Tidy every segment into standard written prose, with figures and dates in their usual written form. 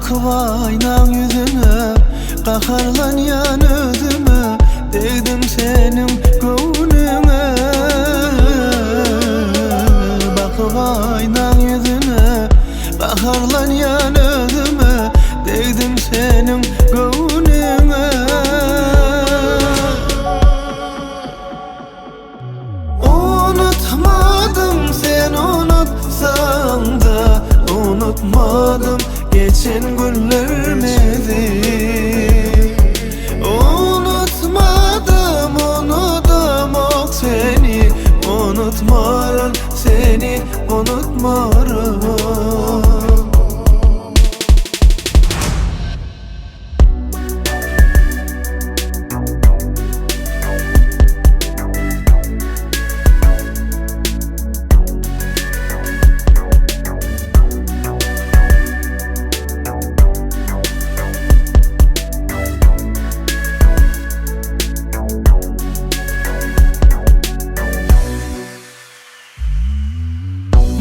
Bakıp aynan yüzüne, kaharlan yanıdımı, değdim senin gönlüne. Bakıp aynan yüzüne, kaharlan yanıdımı, değdim senin gönlüne. Unutmadım, sen unutsan da unutmadım geçen günlerimizi. Unutmadım, unutamam seni, unutmarım seni, unutmarım.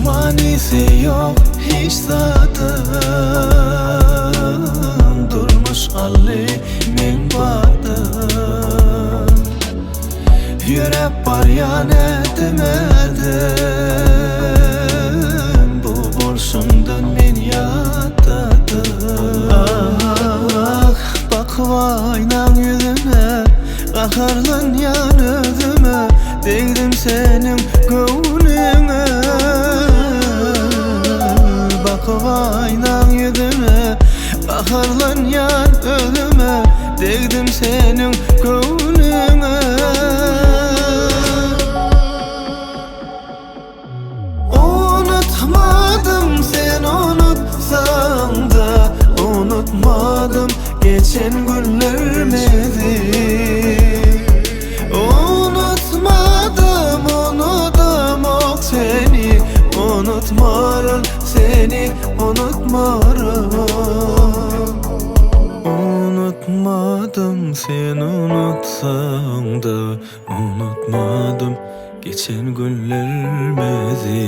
Manisi yok hiç zaten, durmuş halimin baktım. Yürek var ya ne demedim, bu boşundan men yatadım. Ah, bakıp aynan yüzüne, kaharlan yanıdımı, değdim senin gönlüne. Bakıp aynan yüzüme, kaharlan yanıdımı, değdim senin gönlüne. Unutmadım, sen unutsan da unutmadım geçen günlerimizi. Unutmadım, unutamam seni, unutmarım seni, unutmarım. Unutmadım, sen unutsan da unutmadım geçen günlerimizi.